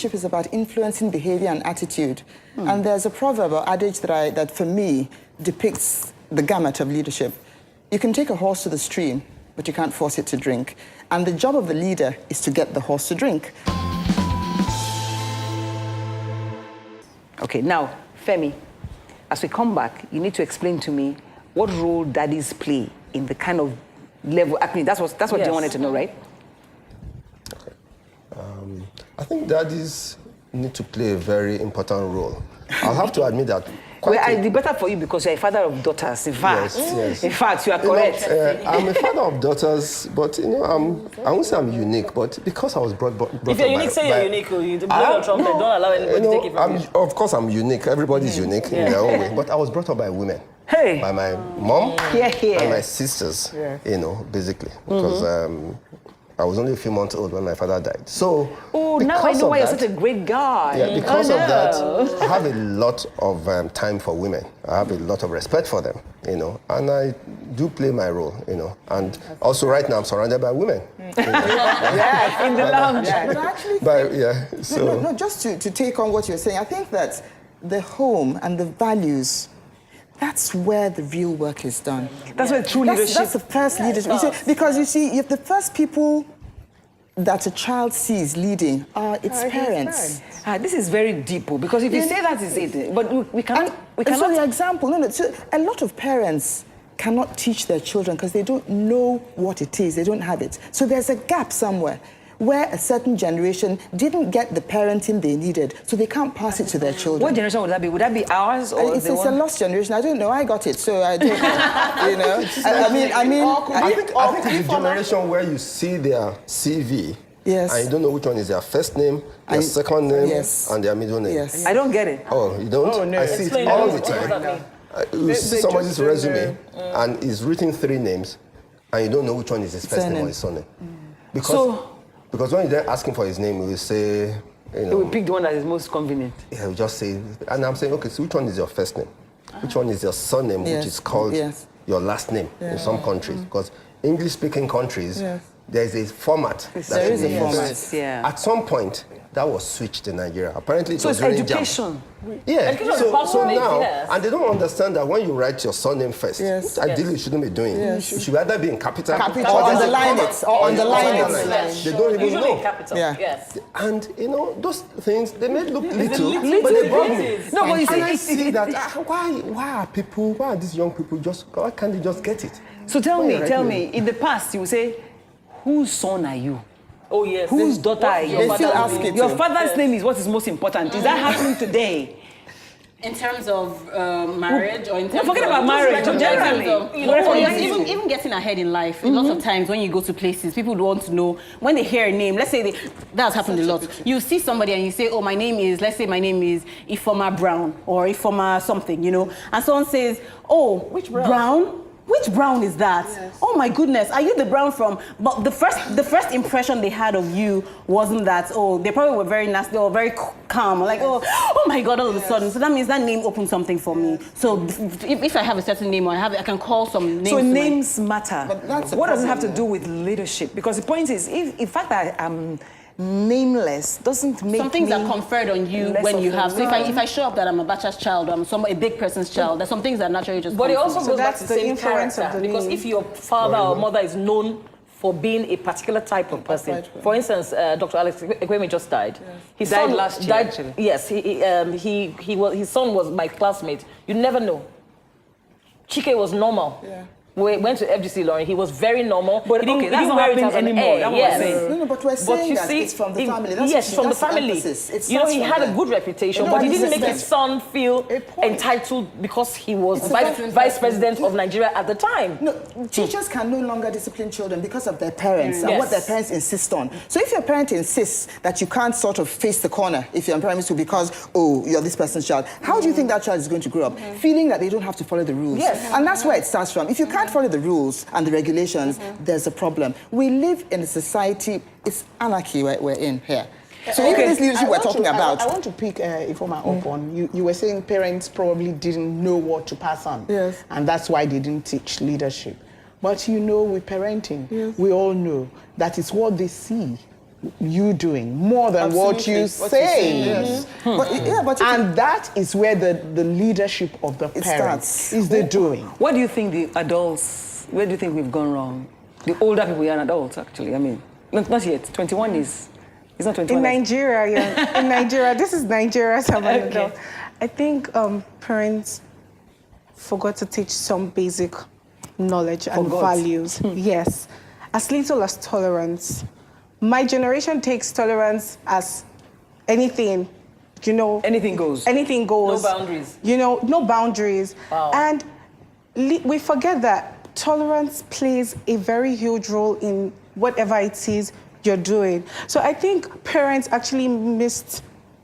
leadership is about influencing behavior and attitude. And there's a proverb or adage that for me depicts the gamut of leadership. You can take a horse to the stream, but you can't force it to drink. And the job of the leader is to get the horse to drink. Okay, now, Femi, as we come back, you need to explain to me what role daddies play in the kind of level. I mean, that's what you wanted to know, right? I think daddies need to play a very important role. I'll have to admit that. Well, better for you because you're a father of daughters. In fact, yes. In fact, you are correct. I'm a father of daughters, but I won't say I'm unique, but because I was brought if you're unique, say you're unique. You blow your trumpet. Don't allow anybody to take it from you. Of course, I'm unique. Everybody's unique in their own way. But I was brought up by women. Hey. By my mom and my sisters. Basically, because. I was only a few months old when my father died. So, now I know why you're such a great guy. Yeah, because of that, I have a lot of time for women. I have a lot of respect for them, and I do play my role, And also right now I'm surrounded by women. Yeah, in the lounge. But actually, just to take on what you're saying, I think that the home and the values, that's where the real work is done. That's where true leadership... That's the first leadership. Because you see, if the first people that a child sees leading are its parents. This is very deep, because if you say that is it, but we cannot... So the example, so a lot of parents cannot teach their children because they don't know what it is, they don't have it. So there's a gap somewhere where a certain generation didn't get the parenting they needed, so they can't pass it to their children. What generation would that be? Would that be ours or it's a lost generation. I don't know. I got it, so I don't know. I think it's the generation where you see their CV. Yes. And you don't know which one is their first name, their second name, and their middle name. Yes. I don't get it. Oh, you don't? Oh, no. I see it all the time. You see somebody's resume, and it's written 3 names, and you don't know which one is his first name or his surname. Because when you're asking for his name, we will say, He will pick the one that is most convenient. Yeah, we just say, and I'm saying, okay, so which one is your first name? Which one is your surname, which is called your last name in some countries? Because English-speaking countries, there's a format. There is a format, At some point, that was switched in Nigeria. Apparently, it was it's education. Yeah, so now, and they don't understand that when you write your surname first, which ideally you shouldn't be doing, you should either be in capital or underline it, or underline it. They don't even know. In capital, yes. And, those things, they may look little, but they bug me. No, but you see, I see that, why are these young people why can't they just get it? So tell me, in the past, you would say, whose son are you? Oh, yes. Whose daughter are you? They still ask it. Your father's name is what is most important. Is that happening today? In terms of marriage or in terms forget about marriage, generally. Even getting ahead in life, lots of times when you go to places, people want to know, when they hear a name, let's say that's happened a lot. You see somebody and you say, oh, let's say my name is Ifoma Brown or Ifoma something, and someone says, oh, which Brown? Which Brown is that? Yes. Oh my goodness, are you the Brown from? But the first impression they had of you wasn't that. Oh, they probably were very nasty or very calm, like oh my God, all of a sudden. So that means that name opened something for me. So if I have a certain name or I can call some names. So names matter. What does it have to do with leadership? Because the point is, if in fact I'm nameless doesn't make some things are conferred on you when you have. So if I show up that I'm a bachelor's child, or I'm a big person's child, there's some things that naturally just. But it also goes back to the same influence character, of the because name. if your father or mother is known for being a particular type of person, for instance, Dr. Alex Ekweme just died. Yes. He died last year. Actually. Yes, his son was my classmate. You never know. Chike was normal. Yeah. We went to FGC Lorraine. He was very normal. But he didn't that's not happening anymore. No, but we're saying that it's from the family. Yes, from the family. He had a good reputation, but he didn't make his son feel entitled because he was vice president of Nigeria at the time. No, teachers can no longer discipline children because of their parents and what their parents insist on. So if your parent insists that you can't sort of face the corner if you're in primary school because, oh, you're this person's child, how do you think that child is going to grow up? Feeling that they don't have to follow the rules. Yes. And that's where it starts from. If you can't follow the rules and the regulations, there's a problem. We live in a society, it's anarchy we're in here. So even this leadership we're talking about. I want to pick Ifoma up on. You were saying parents probably didn't know what to pass on. Yes. And that's why they didn't teach leadership. But with parenting, we all know that it's what they see you doing more than what you say. Yes. And that is where the leadership of the parents starts. is the doing. What do you think the adults, where do you think we've gone wrong? The older people are adults, actually. I mean, not yet. 21 is, it's not 21. In Nigeria, yeah. In Nigeria, this is Nigeria, so I'm an adult. I think parents forgot to teach some basic knowledge and values. Yes. As little as tolerance. My generation takes tolerance as anything, you know. Anything goes. Anything goes. No boundaries. You know, no boundaries. Wow. And we forget that tolerance plays a very huge role in whatever it is you're doing. So I think parents actually missed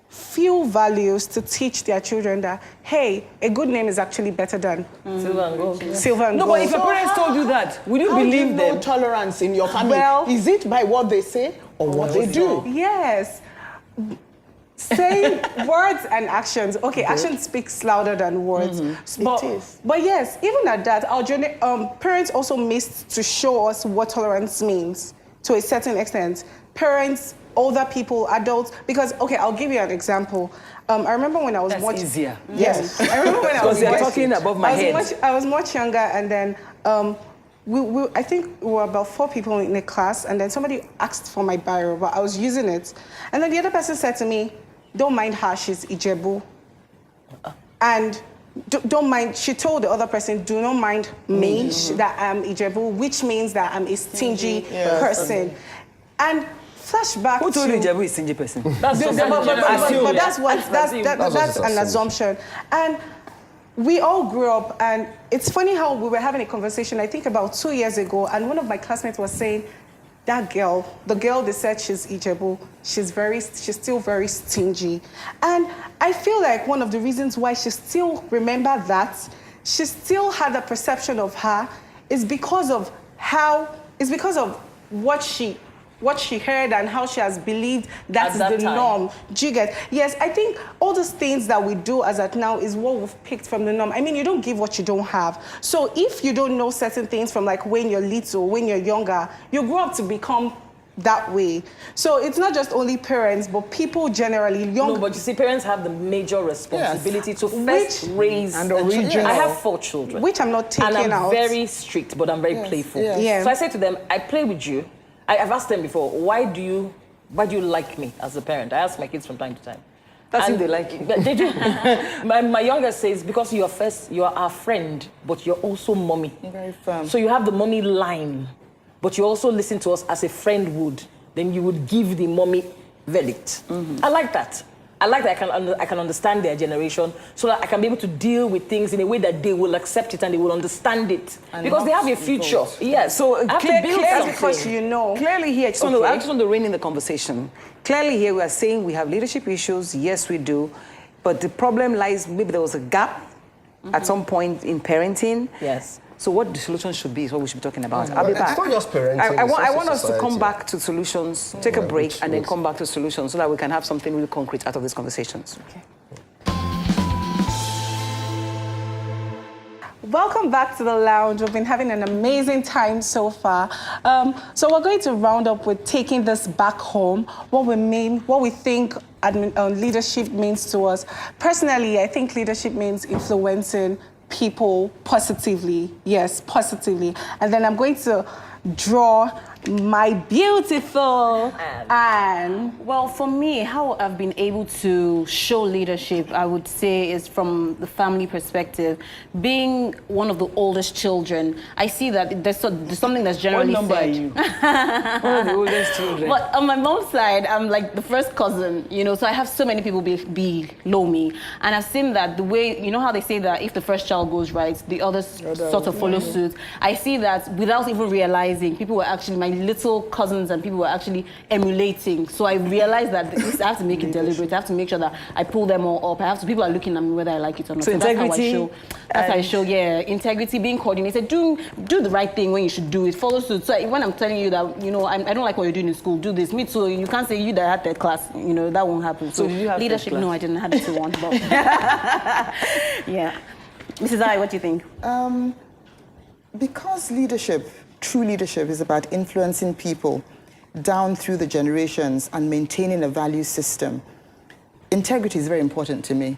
few values to teach their children that, hey, a good name is actually better than Silver and gold. silver and No, gold. but if your parents told you that, would you How do you believe know them? tolerance in your family? Well- Is it by what they say or what they do? Yes. Saying words and actions. Okay, action speaks louder than words. But, It is. but yes, even at that, our parents also missed to show us what tolerance means to a certain extent. Parents, older people, adults, because, okay, I'll give you an example. I remember when I was That's easier. Yes. I remember when I was Because they're talking above my head. I was much younger, and then I think we were about 4 people in a class, and then somebody asked for my biro, but I was using it. And then the other person said to me, don't mind her, she's Ijebu. And don't mind, she told the other person, do not mind me, that I'm Ijebu, which means that I'm a stingy person. And flashback Who told to... you Jabu is a stingy person? That's just But that's an assumption. And we all grew up, and it's funny how we were having a conversation, I think about 2 years ago, and one of my classmates was saying, that girl, the girl they said she's Ijebu, she's still very stingy. And I feel like one of the reasons why she still remembered that, she still had a perception of her, is because of what she heard and how she has believed that's the norm. Do you get? Yes, I think all those things that we do as at now is what we've picked from the norm. I mean, you don't give what you don't have. So if you don't know certain things from like when you're little, when you're younger, you grow up to become that way. So it's not just only parents, but people generally, young... No, but you see, parents have the major responsibility to first raise... And original. I have 4 children. Which I'm not taking out. And I'm very strict, but I'm very playful. Yes. Yeah. So I say to them, I play with you. I've asked them before, why do you like me as a parent? I ask my kids from time to time. That's if they like you. They do. my youngest says, because you are our friend, but you're also mommy. Very firm. So you have the mommy line, but you also listen to us as a friend would. Then you would give the mommy verdict. I like that. I like that I can understand their generation, so that I can be able to deal with things in a way that they will accept it and they will understand it. And because they not have a future. Yes. So I have to build something. because you know. Clearly here, I just want to rein in the conversation. Clearly here we are saying we have leadership issues. Yes, we do. But the problem lies, maybe there was a gap at some point in parenting. Yes. So what the solution should be is what we should be talking about. I'll be back. It's not just parenting, I it's also want us to come society. back to solutions, take a break, which and then means- come back to solutions so that we can have something really concrete out of these conversations. Okay. Welcome back to the lounge. We've been having an amazing time so far. So we're going to round up with taking this back home, what we think leadership means to us. Personally, I think leadership means influencing people positively. Yes, positively. And then I'm going to draw my beautiful Anne. Well, for me, how I've been able to show leadership, I would say, is from the family perspective. Being one of the oldest children, I see that there's something that's generally What number said. are you? One of the oldest children. But on my mom's side, I'm like the first cousin, so I have so many people below me. And I've seen that the way, you know how they say that if the first child goes right, the others sort of follow suit. I see that without even realizing, people were actually, my little cousins and people were actually emulating. So I realized that I have to make it deliberate. I have to make sure that I pull them all up. People are looking at me whether I like it or not. So integrity. That's how I show, integrity, being coordinated, do the right thing when you should do it, follow suit. So when I'm telling you that, I don't like what you're doing in school, do this. Me too. You can't say you that had that class, that won't happen. So did you have leadership? class? No, I didn't have it to one. But yeah. Mrs. I, what do you think? Because true leadership is about influencing people, down through the generations and maintaining a value system, integrity is very important to me.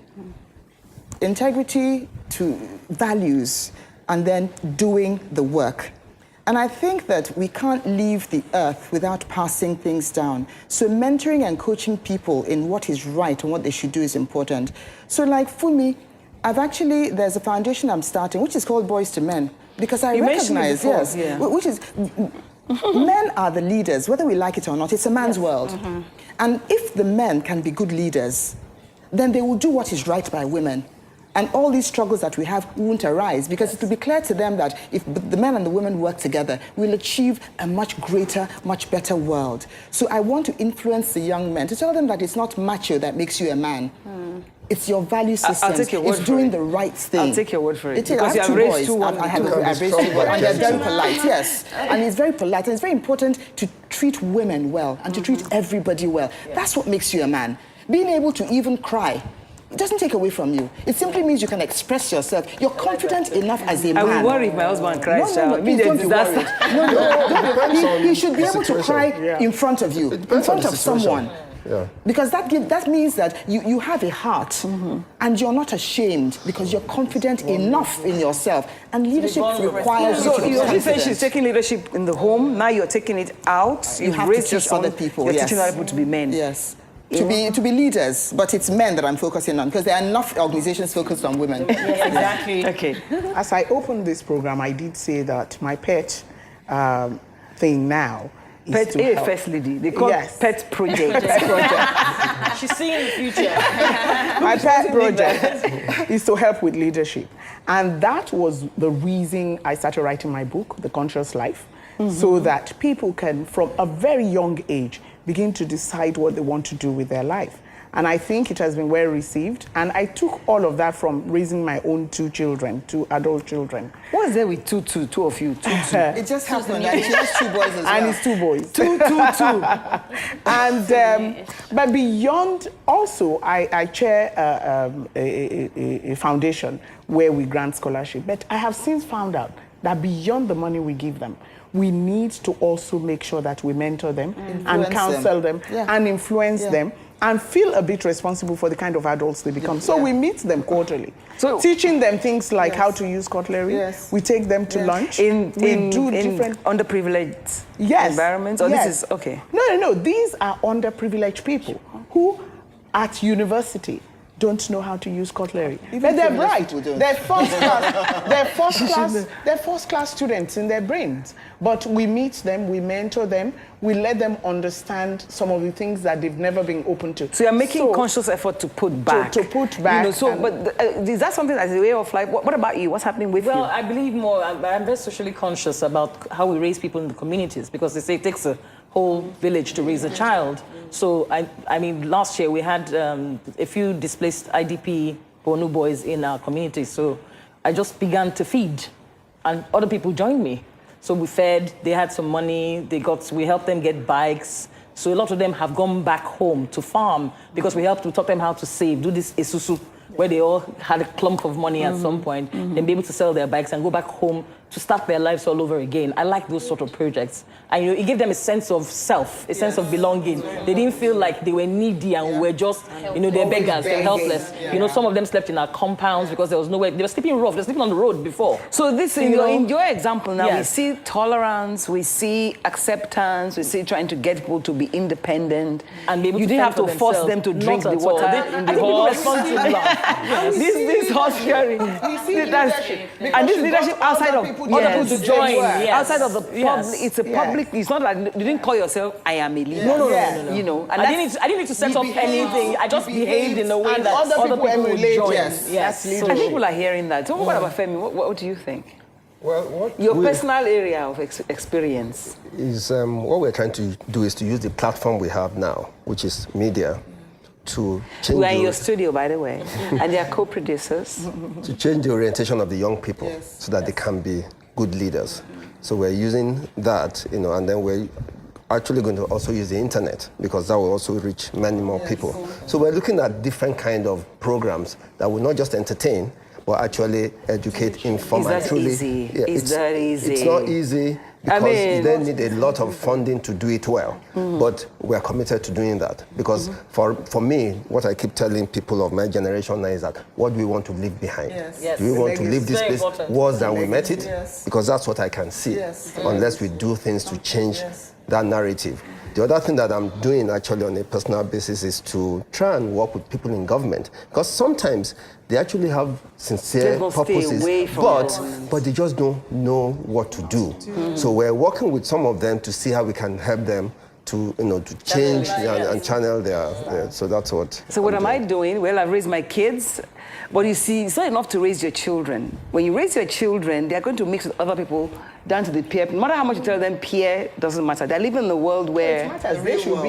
Integrity to values and then doing the work. And I think that we can't leave the earth without passing things down. So mentoring and coaching people in what is right and what they should do is important. So like for me, there's a foundation I'm starting, which is called Boys to Men, because I recognize, yes, yeah. Which is, men are the leaders, whether we like it or not. It's a man's world. And if the men can be good leaders, then they will do what is right by women. And all these struggles that we have won't arise, because it will be clear to them that if the men and the women work together, we'll achieve a much greater, much better world. So I want to influence the young men, to tell them that it's not macho that makes you a man. It's your value system. I'll take your word it's doing the right thing. I'll take your word for it. Because you have raised two boys. I've raised two boys, and they're very polite, yes. And it's very polite, and it's very important to treat women well and to treat everybody well. That's what makes you a man. Being able to even cry, it doesn't take away from you. It simply means you can express yourself. You're confident enough as a man. I will worry if my husband cries. No, please don't be worried. No. He should be able to cry in front of you, in front of someone. Yeah. Because that means that you have a heart and you're not ashamed because you're confident enough in yourself. And leadership requires you to be you're confident. saying she's taking leadership in the home, now you're taking it out. You have to teach other people. You're yes. teaching other people to be men. Yes. To be leaders, but it's men that I'm focusing on, because there are enough organizations focused on women. Yes, exactly. Okay. As I opened this program, I did say that my pet thing now is Pet to help. First Lady. They call Yes. it Pet Project. She's seeing the future. My pet project is to help with leadership. And that was the reason I started writing my book, The Conscious Life, so that people can, from a very young age, begin to decide what they want to do with their life. And I think it has been well received. And I took all of that from raising my own two adult children. What is there with two of you? Two. It just happened that she has two boys as well. And it's two boys. Two. And but beyond, also I chair a foundation where we grant scholarship. But I have since found out that beyond the money we give them, we need to also make sure that we mentor them and counsel them and influence them and feel a bit responsible for the kind of adults they become. So we meet them quarterly, teaching them things like how to use cutlery. We take them to lunch. In different underprivileged environments? Or this is, okay. No. These are underprivileged people who at university don't know how to use cutlery. But they're bright. They're first class students in their brains. But we meet them, we mentor them, we let them understand some of the things that they've never been open to. So you're making conscious effort to put back. To put back. Is that something as a way of life? What about you? What's happening with you? Well, I believe more. I'm very socially conscious about how we raise people in the communities, because they say it takes a whole village to raise a child. So, I mean, last year we had a few displaced IDP Bonu boys in our community. So I just began to feed, and other people joined me. So we fed, they had some money, we helped them get bikes. So a lot of them have gone back home to farm, because we taught them how to save, do this esusu, where they all had a clump of money at some point, then be able to sell their bikes and go back home to start their lives all over again. I like those sort of projects. And it gave them a sense of self, a sense of belonging. They didn't feel like they were needy and were just, they're beggars, they're helpless. Some of them slept in our compounds because there was nowhere. They were sleeping rough, they were sleeping on the road before. So this, in your example now, we see tolerance, we see acceptance, we see trying to get people to be independent. And be able you didn't have to force them to drink the water in the people respond to that. This horse sharing. And this leadership outside of other people to join. Outside of the public, it's a public. It's not like you didn't call yourself, I am a leader. No. And I didn't need to set up anything. I just behaved in a way that other people would join. Yes. So I think people are hearing that. So what about Femi? What do you think? Well, your personal area of experience is what we're trying to do is to use the platform we have now, which is media, to change. We're in your studio, by the way, and they are co-producers. To change the orientation of the young people so that they can be good leaders. So we're using that, and then we're actually going to also use the internet, because that will also reach many more people. So we're looking at different kind of programs that will not just entertain, but actually educate, inform, and truly. Is that easy? It's not easy. because mean, they need a lot of funding to do it well. But we're committed to doing that because for me, what I keep telling people of my generation now is that what do we want to leave behind? Yes. Do we want to leave this Very place important. worse than we met it? Yes. Because that's what I can see, unless we do things to change that narrative. The other thing that I'm doing actually on a personal basis is to try and work with people in government, because sometimes they actually have sincere purposes, but they just don't know what to do. So we're working with some of them to see how we can help them to change and channel their. So that's what. So what am I doing? Well, I've raised my kids, but you see, it's not enough to raise your children. When you raise your children, they're going to mix with other people down to the peer. No matter how much you tell them, peer doesn't matter. They live in a world where They should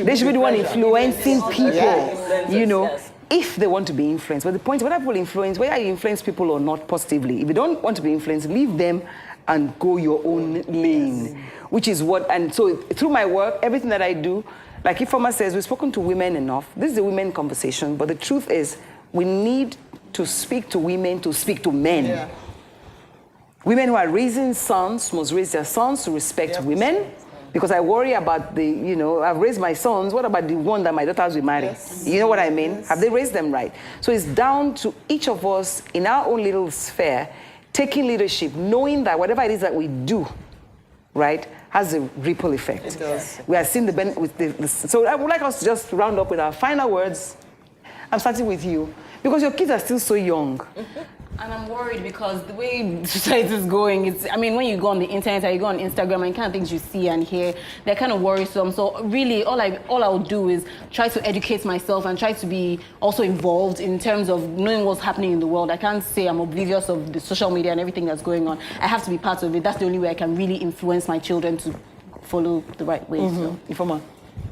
be the one pressure. influencing people. Yes. If they want to be influenced. But the point is, whether people influence, whether you influence people or not positively, if you don't want to be influenced, leave them and go your own lane, which is what. And so through my work, everything that I do, like Ifeoma says, we've spoken to women enough. This is a women conversation, but the truth is, we need to speak to women to speak to men. Yeah. Women who are raising sons must raise their sons to respect women, because I worry about I've raised my sons, what about the one that my daughters will marry? Yes. You know what I mean? Yes. Have they raised them right? So it's down to each of us in our own little sphere, taking leadership, knowing that whatever it is that we do, right, has a ripple effect. It does. We are seeing the benefit with this. So I would like us to just round up with our final words. I'm starting with you, because your kids are still so young. And I'm worried because the way society is going, when you go on the internet or you go on Instagram and kind of things you see and hear, they're kind of worrisome. So really, all I'll do is try to educate myself and try to be also involved in terms of knowing what's happening in the world. I can't say I'm oblivious of the social media and everything that's going on. I have to be part of it. That's the only way I can really influence my children to follow the right way. So. Ifeoma.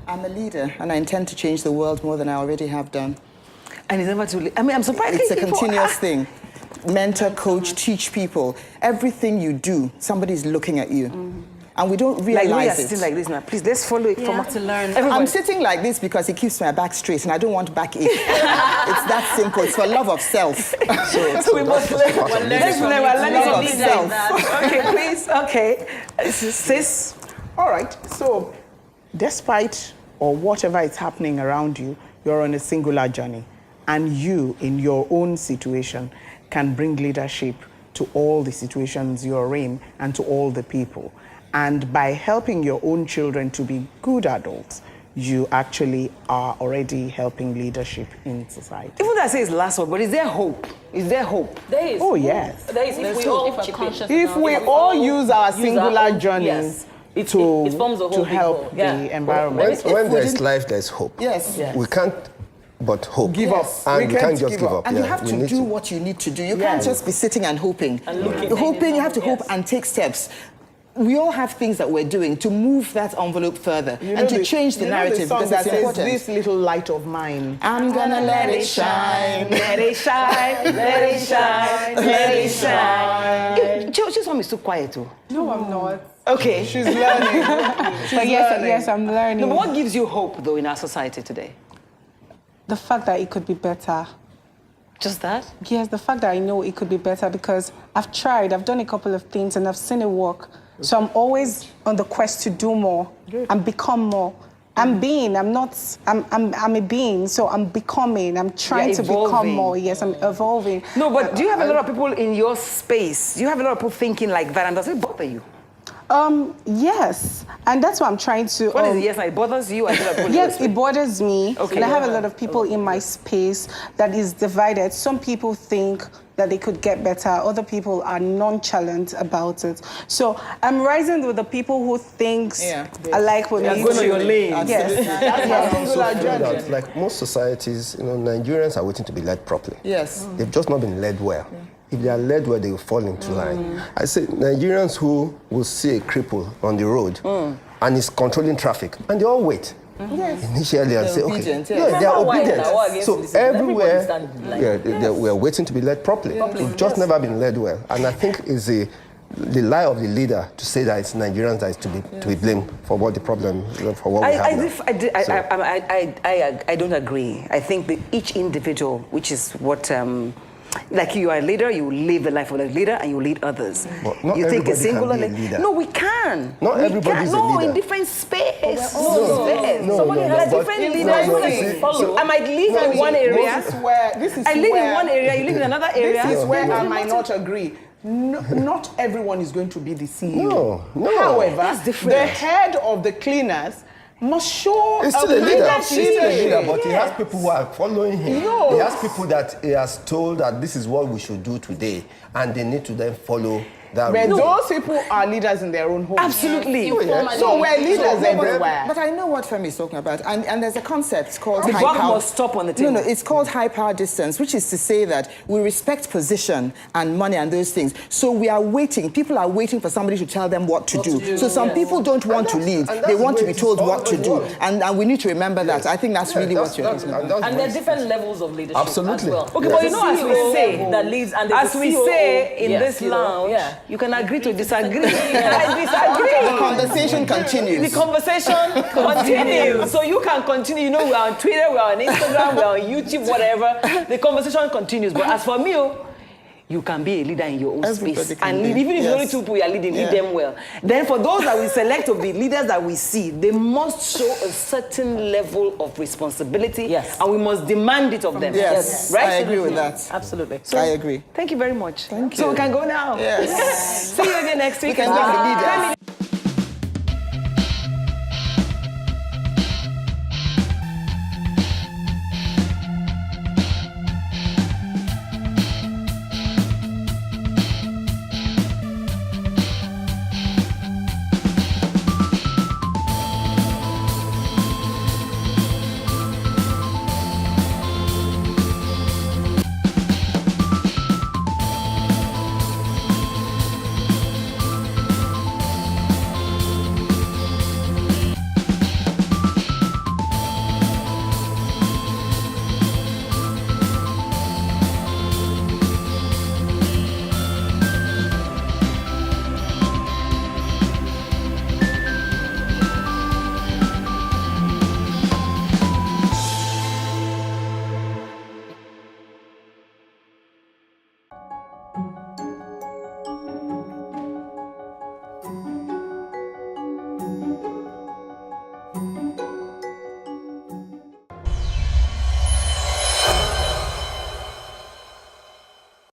I'm a leader, and I intend to change the world more than I already have done. And it's never too late. I'm surprised. It's a people continuous thing. Mentor, coach, teach people. Everything you do, somebody's looking at you. And we don't Like we are realize it. sitting like this now. Please, let's follow it from to learn. Everyone. I'm sitting like this because it keeps my back straight, and I don't want backache. It's that simple. It's for love of self. So we must learn. Let's learn. We're learning Love from of self. Okay, please. Okay. Sis. All right, so despite or whatever is happening around you, you're on a singular journey. And you, in your own situation, can bring leadership to all the situations you're in and to all the people. And by helping your own children to be good adults, you actually are already helping leadership in society. Even though I say it's the last one, but is there hope? Is there hope? There is. Oh, yes. There is. If we all chip in. If we all use our singular journey yes. It to forms a whole help people. Yeah. the environment. When there's life, there's hope. Yes. We can't but hope. Give up. And we can't just give up. And you Yeah, have we to need do what you need to do. You Yes. can't just be sitting and hoping. looking. Hoping, you have to hope Yes. and take steps. We all have things that we're doing to move that envelope further and to change the narrative, song because that that's says, important. this little light of mine. I'm gonna let it shine. Let it shine. Let it shine. Let it shine. Just want me so quiet, too. No, I'm not. Okay. She's learning. But yes, I'm learning. No, but what gives you hope, though, in our society today? The fact that it could be better. Just that? Yes, the fact that I know it could be better, because I've tried, I've done a couple of things and I've seen it work. So I'm always on the quest to do more and become more. I'm a being, so I'm becoming, I'm trying to become evolving. more. Yes, I'm evolving. No, but do you have a lot of people in your space? Do you have a lot of people thinking like that, and does it bother you? Yes, and that's what I'm trying to. What is it? Yes, it bothers you. I feel like people in Yes, your space. it bothers me. Okay. And I have a lot of people in my space that is divided. Some people think that they could get better. Other people are nonchalant about it. So I'm rising with the people who thinks I like what You're me going on too. your lane. Yes. That's my I singular also feel journey. that, like most societies, Nigerians are waiting to be led properly. Yes. They've just not been led well. If they are led well, they will fall into line. I say Nigerians who will see a cripple on the road and is controlling traffic, and they all wait. Initially, and say, obedient, okay, yes. they are Remember why obedient. now, against So this, everybody everywhere, stand like- we are waiting to be led properly. We've just never been led well, and I think it's the lie of the leader to say that it's Nigerians that is to be blamed for what the problem, for what we have now. I don't agree. I think that each individual, which is what like you are a leader, you live the life of a leader and you lead others. But not you take a everybody singular can be a leader. No, we can. Not We everybody's can. a No, leader. in different space. No, Somebody has but- different leaders. no, I might live in one area. I live in one area, you live in another area. This is where I might not agree. No, not everyone is going to be the CEO. No. However, That's different. the head of the cleaners must show He's still a leader. He's still a leadership. leader, but he has people who are following him. No. He has people that he has told that this is what we should do today, and they need to then follow that. But rule. those people are leaders in their own homes. Absolutely. So we're leaders everywhere. But I know what Femi is talking about, and there's a concept called The high buck power. must stop on the table. No, it's called high power distance, which is to say that we respect position and money and those things. So we are waiting. People are waiting for somebody to tell them what to do. So some people don't want to lead; they want to be told what to do, and we need to remember that. I think that's really what you're talking about. And there are different levels of leadership Absolutely. as well. Okay, but you know, as we say, that leads, and there's as a we COO. say in Yes, this you know, lounge, yeah. you can agree to disagree. I The disagree. conversation continues. The conversation continues. So you can continue. You know, we're on Twitter, we're on Instagram, we're on YouTube, whatever. The conversation continues. But as for me, you can be a leader in your own Everybody space. can And be. even if Yes. only 2 people you are leading, lead them well. Then for those that we select of the leaders that we see, they must show a certain level of responsibility. Yes. And we must demand it of them. Yes, Right? I agree with that. Absolutely. I agree. Thank you very much. Thank So you. we can go now. Yes. See you again next week. We can go to the leaders. Femi-